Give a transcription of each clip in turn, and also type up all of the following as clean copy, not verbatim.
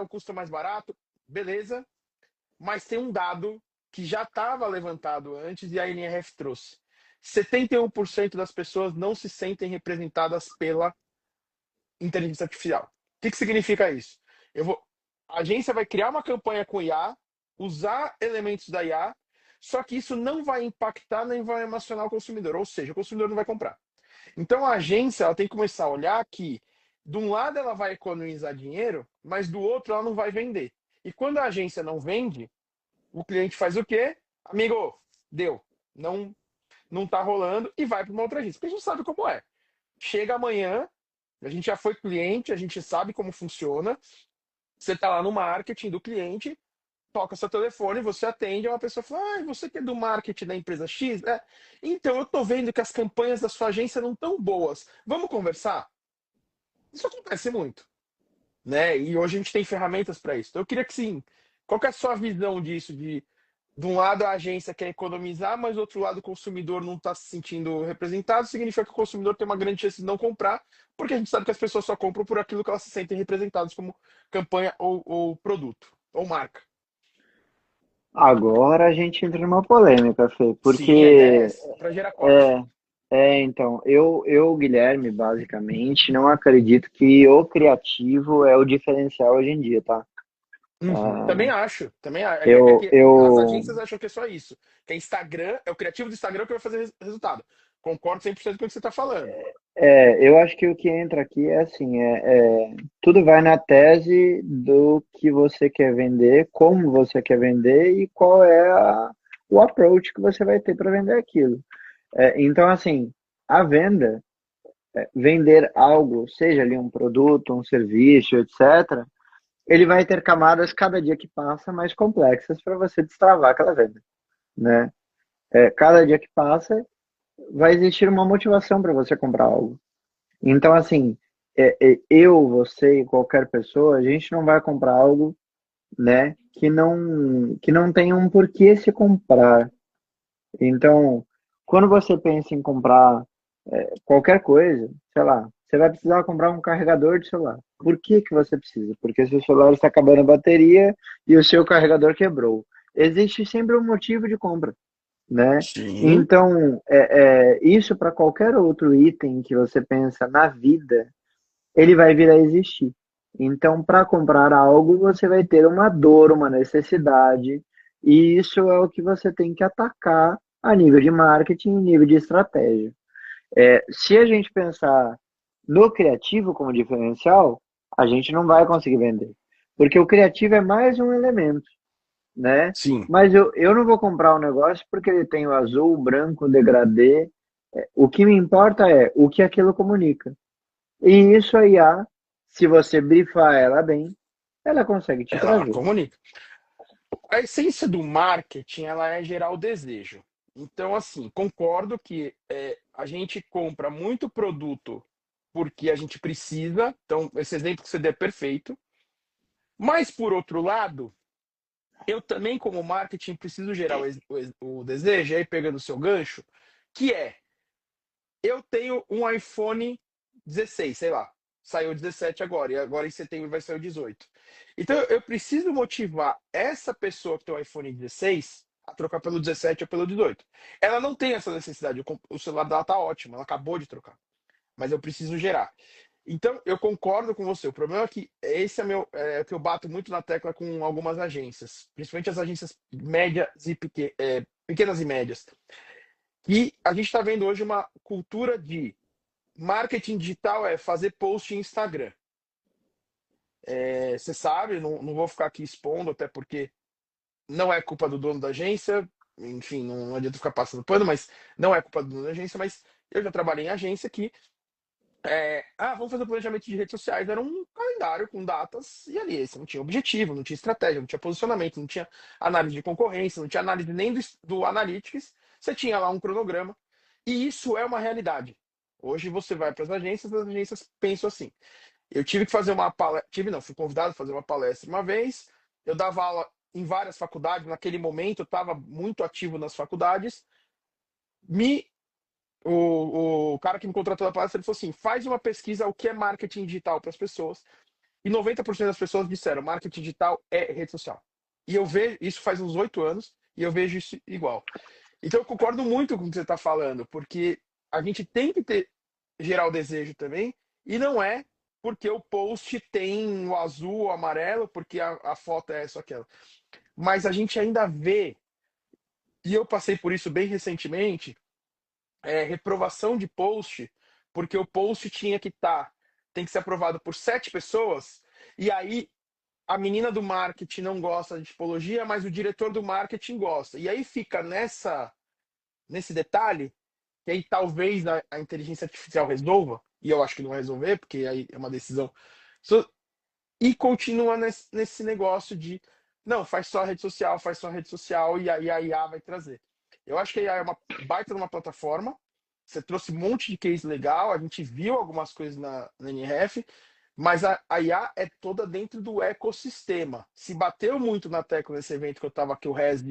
o custo é mais barato, beleza, mas tem um dado que já estava levantado antes e a NRF trouxe. 71% das pessoas não se sentem representadas pela inteligência artificial. O que significa isso? A agência vai criar uma campanha com IA, usar elementos da IA, só que isso não vai impactar nem vai emocionar o consumidor, ou seja, o consumidor não vai comprar. Então a agência ela tem que começar a olhar que, de um lado, ela vai economizar dinheiro, mas do outro, ela não vai vender. E quando a agência não vende, o cliente faz o quê? Amigo, deu. Não, não tá rolando e vai para uma outra agência. Porque a gente sabe como é. Chega amanhã, a gente já foi cliente, a gente sabe como funciona. Você está lá no marketing do cliente, toca seu telefone, você atende, uma pessoa fala: você que é do marketing da empresa X? Então, eu estou vendo que as campanhas da sua agência não estão boas. Vamos conversar? Isso acontece muito, né? E hoje a gente tem ferramentas para isso. Então, eu queria que sim. Qual que é a sua visão disso? De um lado a agência quer economizar, mas do outro lado o consumidor não está se sentindo representado, significa que o consumidor tem uma grande chance de não comprar, porque a gente sabe que as pessoas só compram por aquilo que elas se sentem representadas como campanha ou produto, ou marca. Agora a gente entra numa polêmica, Fê, Sim, a ideia é porque essa, para gerar corte. é, então, Guilherme, basicamente, não acredito que o criativo é o diferencial hoje em dia, tá? Uhum. Também acho, é Eu, que as eu, agências acham que é só isso, que é Instagram, é o criativo do Instagram que vai fazer resultado. Concordo 100% com o que você está falando. eu acho que o que entra aqui é assim, tudo vai na tese do que você quer vender, como você quer vender e qual é o approach que você vai ter para vender aquilo. Então, assim, a venda, vender algo, seja ali um produto, um serviço, etc., ele vai ter camadas cada dia que passa mais complexas para você destravar aquela venda, né? Cada dia que passa vai existir uma motivação para você comprar algo. Então, assim, eu, você e qualquer pessoa, a gente não vai comprar algo, né, que não tem um porquê se comprar. Então, quando você pensa em comprar qualquer coisa, sei lá, você vai precisar comprar um carregador de celular. Por que que você precisa? Porque seu celular está acabando a bateria e o seu carregador quebrou. Existe sempre um motivo de compra, né? Sim. Então, isso para qualquer outro item que você pensa na vida, ele vai vir a existir. Então, para comprar algo, você vai ter uma dor, uma necessidade, e isso é o que você tem que atacar a nível de marketing, nível de estratégia. Se a gente pensar no criativo como diferencial, a gente não vai conseguir vender. Porque o criativo é mais um elemento, né? Sim. Mas eu não vou comprar um negócio porque ele tem o azul, o branco, o degradê. O que me importa é o que aquilo comunica. E isso a IA, se você brifar ela bem, ela consegue te Ela trazer. comunica. A essência do marketing, ela é gerar o desejo. Então, assim, concordo que a gente compra muito produto porque a gente precisa. Então, esse exemplo que você deu é perfeito. Mas, por outro lado, eu também, como marketing, preciso gerar o desejo, e aí pegando o seu gancho, que é, eu tenho um iPhone 16, sei lá, saiu o 17 agora, e agora em setembro vai sair o 18. Então eu preciso motivar essa pessoa que tem o iPhone 16 a trocar pelo 17 ou pelo 18. Ela não tem essa necessidade, o celular dela tá ótimo, ela acabou de trocar, mas eu preciso gerar. Então, eu concordo com você. O problema é que esse é o que eu bato muito na tecla com algumas agências, principalmente as agências médias e pequenas e médias. E a gente está vendo hoje uma cultura de marketing digital é fazer post em Instagram. Você sabe, não vou ficar aqui expondo, até porque não é culpa do dono da agência, enfim, não adianta ficar passando pano, mas não é culpa do dono da agência, mas eu já trabalhei em agência que vamos fazer o planejamento de redes sociais. Era um calendário com datas e ali. Você não tinha objetivo, não tinha estratégia, não tinha posicionamento, não tinha análise de concorrência, não tinha análise nem do Analytics. Você tinha lá um cronograma. E isso é uma realidade. Hoje você vai para as agências pensam assim. Eu tive que fazer uma palestra, tive não, fui convidado a fazer uma palestra uma vez. Eu dava aula em várias faculdades, naquele momento eu estava muito ativo nas faculdades. Me o cara que me contratou da palestra, ele falou assim: faz uma pesquisa o que é marketing digital para as pessoas. e 90% das pessoas disseram marketing digital é rede social. E eu vejo, isso faz uns 8 anos, e eu vejo isso igual. Então eu concordo muito com o que você está falando, porque a gente tem que gerar o desejo também, e não é porque o post tem o azul, o amarelo, porque a foto é essa ou aquela. Mas a gente ainda vê, e eu passei por isso bem recentemente, reprovação de post, porque o post tinha que tem que ser aprovado por 7 pessoas, e aí a menina do marketing não gosta de tipologia, mas o diretor do marketing gosta. E aí fica nesse detalhe, que aí talvez a inteligência artificial resolva, e eu acho que não vai resolver, porque aí é uma decisão. E continua nesse negócio de não, faz só a rede social, faz só a rede social, e aí a IA vai trazer. Eu acho que a IA é uma baita numa plataforma. Você trouxe um monte de case legal, a gente viu algumas coisas na NRF, mas a IA é toda dentro do ecossistema. Se bateu muito na tecla nesse evento que eu estava aqui, o Rez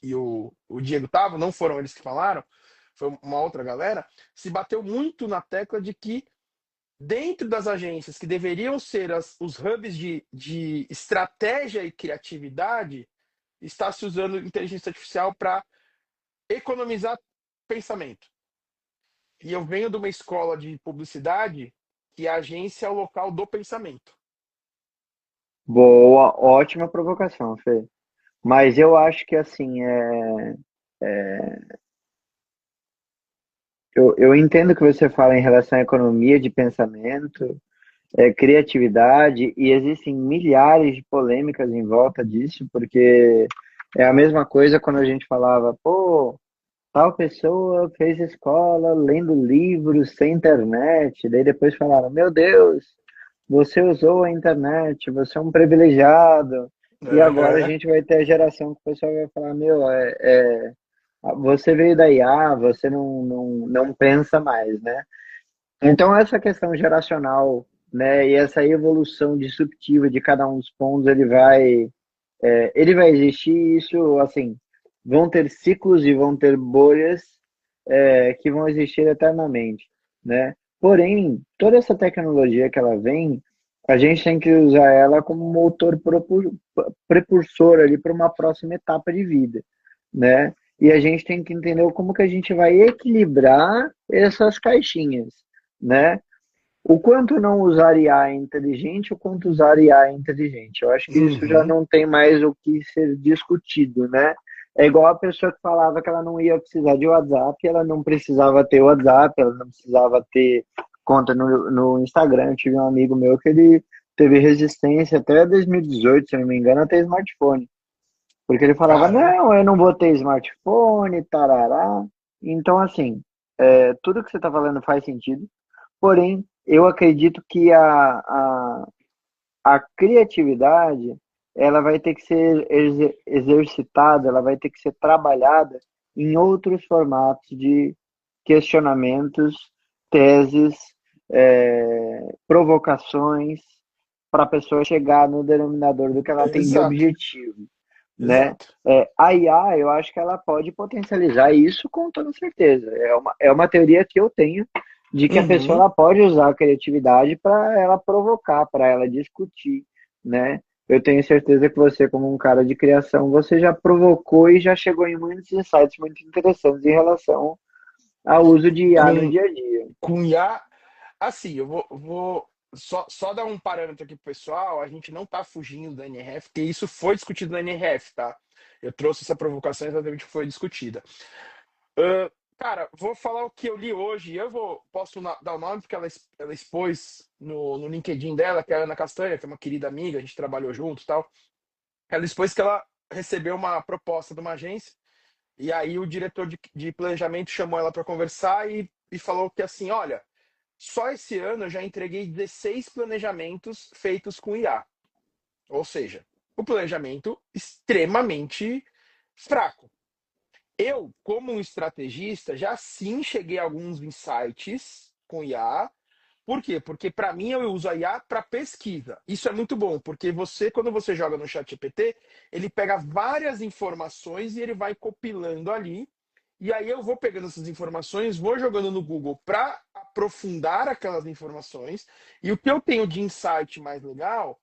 e o Diego estavam, não foram eles que falaram, foi uma outra galera, se bateu muito na tecla de que dentro das agências que deveriam ser os hubs de estratégia e criatividade, está se usando inteligência artificial para economizar pensamento. E eu venho de uma escola de publicidade que a agência é o local do pensamento. Boa, ótima provocação, Fê. Mas eu acho que assim, eu entendo o que você fala em relação à economia de pensamento, criatividade, e existem milhares de polêmicas em volta disso, porque é a mesma coisa quando a gente falava, pô, tal pessoa fez escola lendo livros sem internet, daí depois falaram, meu Deus, você usou a internet, você é um privilegiado, e agora a Uhum. gente vai ter a geração que o pessoal vai falar, meu, você veio da IA, você não pensa mais, né? Então, essa questão geracional, né, e essa evolução disruptiva de cada um dos pontos, ele vai existir, isso, assim, vão ter ciclos e vão ter bolhas, que vão existir eternamente, né? Porém, toda essa tecnologia que ela vem, a gente tem que usar ela como motor precursor ali para uma próxima etapa de vida, né? E a gente tem que entender como que a gente vai equilibrar essas caixinhas, né? O quanto não usar IA é inteligente, o quanto usar IA é inteligente. Eu acho que isso já Uhum. não tem mais o que ser discutido, né? É igual a pessoa que falava que ela não ia precisar de WhatsApp, ela não precisava ter WhatsApp, ela não precisava ter conta no Instagram. Eu tive um amigo meu que ele teve resistência até 2018, se eu não me engano, a ter smartphone. Porque ele falava, Caramba. não, eu não vou ter smartphone, tarará. Então, assim, tudo que você está falando faz sentido. Porém, eu acredito que a criatividade ela vai ter que ser exercitada, ela vai ter que ser trabalhada em outros formatos de questionamentos, teses, provocações, para a pessoa chegar no denominador do que ela tem de Exato, objetivo, né? exato. A IA, eu acho que ela pode potencializar isso com toda certeza. É uma teoria que eu tenho de que a pessoa Uhum. ela pode usar a criatividade para ela provocar, para ela discutir, né? Eu tenho certeza que você, como um cara de criação, você já provocou e já chegou em muitos insights muito interessantes em relação ao uso de IA no Com, dia a dia. com IA, assim, eu vou só dar um parâmetro aqui pro pessoal, a gente não tá fugindo da NRF, porque isso foi discutido na NRF, tá? Eu trouxe essa provocação exatamente que foi discutida. Cara, vou falar o que eu li hoje. Posso dar o nome, porque ela expôs no LinkedIn dela, que é a Ana Castanha, que é uma querida amiga, a gente trabalhou junto e tal. Ela expôs que ela recebeu uma proposta de uma agência, e aí o diretor de planejamento chamou ela para conversar e falou que assim: olha, só esse ano eu já entreguei 16 planejamentos feitos com IA. Ou seja, o planejamento extremamente fraco. Eu, como um estrategista, já sim cheguei a alguns insights com IA. Por quê? Porque para mim eu uso a IA para pesquisa. Isso é muito bom, porque quando você joga no ChatGPT, ele pega várias informações e ele vai compilando ali. e aí eu vou pegando essas informações, vou jogando no Google para aprofundar aquelas informações, e o que eu tenho de insight mais legal,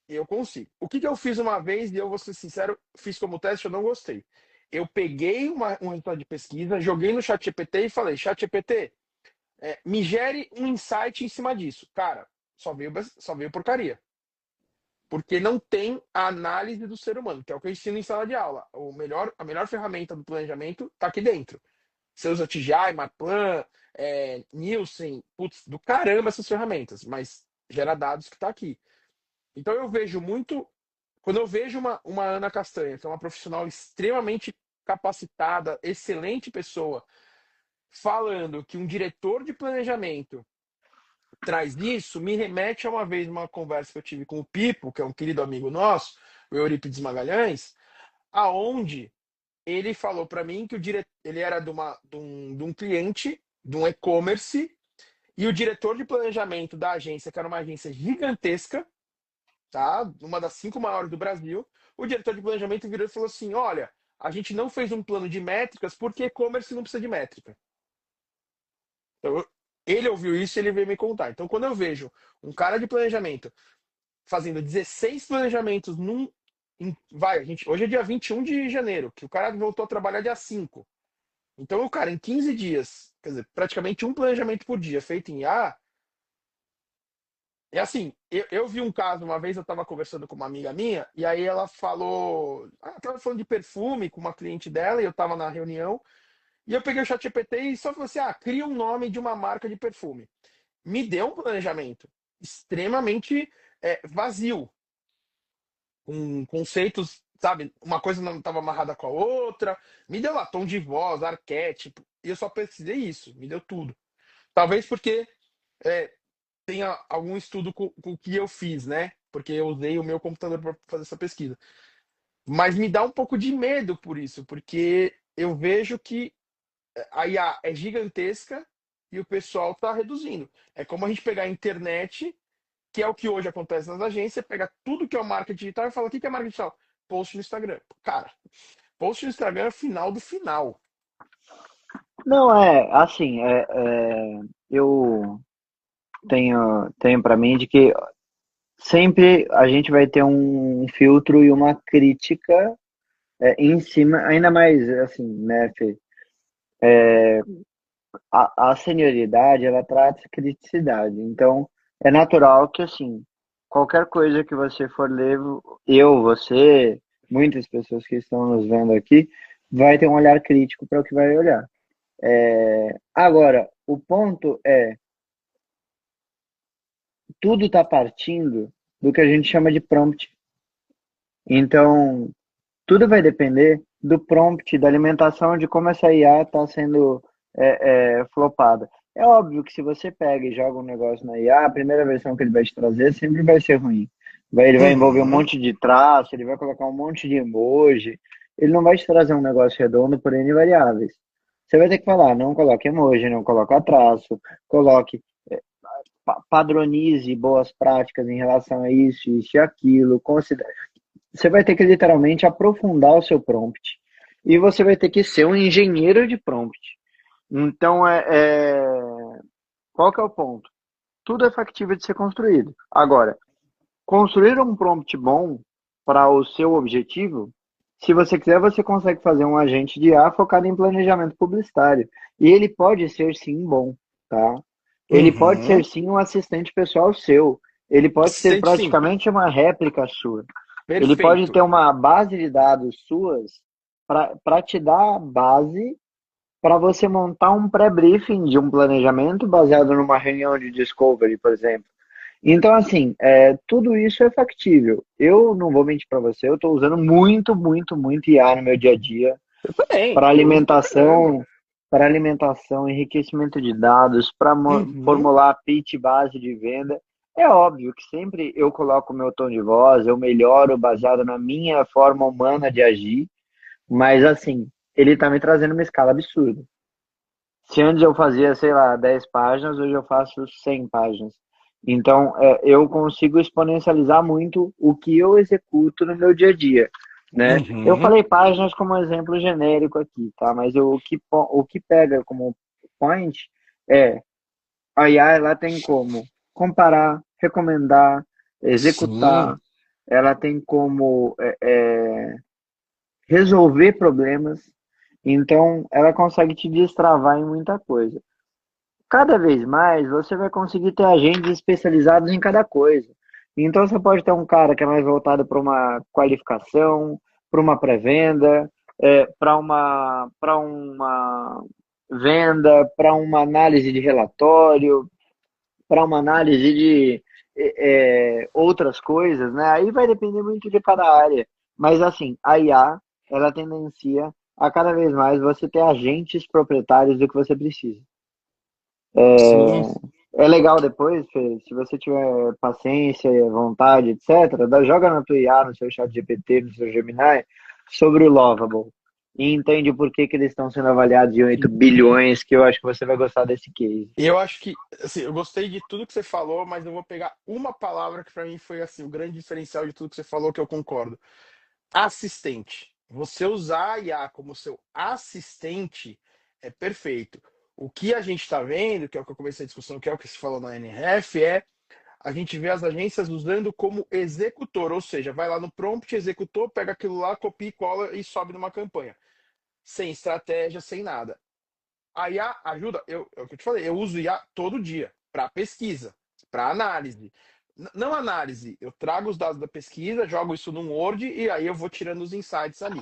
eu consigo. O que eu fiz uma vez, e eu vou ser sincero, fiz como teste, eu não gostei. Eu peguei um resultado de pesquisa, joguei no ChatGPT e falei, ChatGPT, me gere um insight em cima disso. Cara, só veio porcaria. Porque não tem a análise do ser humano, que é o que eu ensino em sala de aula. A melhor ferramenta do planejamento está aqui dentro. Você usa TGI, Marplan, Nielsen, putz, do caramba essas ferramentas, mas gera dados que está aqui. Então eu vejo muito. Quando eu vejo uma Ana Castanha, que é uma profissional extremamente capacitada, excelente pessoa, falando que um diretor de planejamento traz isso, me remete a uma vez uma conversa que eu tive com o Pipo, que é um querido amigo nosso, o Eurípides Magalhães, aonde ele falou para mim que ele era de um cliente, de um e-commerce, e o diretor de planejamento da agência, que era uma agência gigantesca, tá? Uma das 5 maiores do Brasil, o diretor de planejamento virou e falou assim: olha, a gente não fez um plano de métricas porque e-commerce não precisa de métrica. Então, ele ouviu isso e ele veio me contar. Então, quando eu vejo um cara de planejamento fazendo 16 planejamentos hoje é dia 21 de janeiro, que o cara voltou a trabalhar dia 5. Então, o cara, em 15 dias, quer dizer, praticamente um planejamento por dia feito em IA, é assim, eu vi um caso, uma vez eu estava conversando com uma amiga minha, e aí ela falou, estava falando de perfume com uma cliente dela, e eu estava na reunião, e eu peguei o chat GPT e só falei assim, cria um nome de uma marca de perfume. Me deu um planejamento extremamente vazio, com conceitos, sabe? Uma coisa não estava amarrada com a outra. Me deu lá tom de voz, arquétipo. E eu só precisei isso. Me deu tudo. Talvez porque é, tenha algum estudo com o que eu fiz, né? Porque eu usei o meu computador para fazer essa pesquisa. Mas me dá um pouco de medo por isso, porque eu vejo que a IA é gigantesca e o pessoal está reduzindo. É como a gente pegar a internet, que é o que hoje acontece nas agências, pega tudo que é o marketing digital e fala: o que é marketing digital? Post no Instagram. Cara, post no Instagram é o final do final. Não, assim, eu tenho para mim de que sempre a gente vai ter um filtro e uma crítica em cima, ainda mais assim, né, Fê? A senioridade, ela traz criticidade. Então, é natural que, assim, qualquer coisa que você for ler, você, muitas pessoas que estão nos vendo aqui, vai ter um olhar crítico para o que vai olhar. Agora, o ponto é, tudo está partindo do que a gente chama de prompt. Então, tudo vai depender do prompt, da alimentação, de como essa IA está sendo flopada. É óbvio que se você pega e joga um negócio na IA, a primeira versão que ele vai te trazer sempre vai ser ruim. Ele vai envolver um Uhum. monte de traço, ele vai colocar um monte de emoji. Ele não vai te trazer um negócio redondo por N variáveis. Você vai ter que falar, não coloque emoji, não coloque traço, coloque, padronize boas práticas em relação a isso e aquilo. Você vai ter que literalmente aprofundar o seu prompt. E você vai ter que ser um engenheiro de prompt. Então, qual que é o ponto? Tudo é factível de ser construído. Agora, construir um prompt bom para o seu objetivo, se você quiser, você consegue fazer um agente de IA focado em planejamento publicitário. E ele pode ser sim bom, tá? Ele pode ser Uhum. sim um assistente pessoal seu. Ele pode ser Sente sim. praticamente uma réplica sua. Ele pode ter Perfeito. uma base de dados suas para te dar a base para você montar um pré-briefing de um planejamento baseado numa reunião de discovery, por exemplo. Então, assim, tudo isso é factível. Eu não vou mentir para você, eu estou usando muito, muito, muito IA no meu dia a dia Eu também. para Eu uso pra caramba. alimentação, enriquecimento de dados, para Uhum. formular pitch base de venda. É óbvio que sempre eu coloco o meu tom de voz, eu melhoro baseado na minha forma humana de agir, mas assim, ele está me trazendo uma escala absurda. Se antes eu fazia, sei lá, 10 páginas, hoje eu faço 100 páginas. Então, eu consigo exponencializar muito o que eu executo no meu dia a dia. né? Eu Uhum. falei páginas como exemplo genérico aqui, tá? Mas o que pega como point é a IA, ela tem como comparar, recomendar, executar, Sim, ela tem como resolver problemas, então ela consegue te destravar em muita coisa. Cada vez mais você vai conseguir ter agentes especializados em cada coisa. Então você pode ter um cara que é mais voltado para uma qualificação, para uma pré-venda, para uma venda, para uma análise de relatório, para uma análise de outras coisas, né? Aí vai depender muito de cada área. Mas assim, a IA, ela tendencia a cada vez mais você ter agentes proprietários do que você precisa. sim. É legal depois, Fê, se você tiver paciência, vontade, etc., joga na tua IA, no seu chat GPT, no seu Gemini, sobre o Lovable. E entende por que que eles estão sendo avaliados em 8 bilhões, que eu acho que você vai gostar desse case. Eu acho que, assim, eu gostei de tudo que você falou, mas eu vou pegar uma palavra que para mim foi assim o grande diferencial de tudo que você falou, que eu concordo. Assistente. Você usar a IA como seu assistente é perfeito. O que a gente está vendo, que é o que eu comecei a discussão, que é o que se falou na NRF, é a gente vê as agências usando como executor, ou seja, vai lá no prompt, executor, pega aquilo lá, copia e cola e sobe numa campanha. Sem estratégia, sem nada. A IA ajuda, é o que eu te falei, eu uso IA todo dia para pesquisa, para análise. Não análise, eu trago os dados da pesquisa, jogo isso num Word e aí eu vou tirando os insights ali.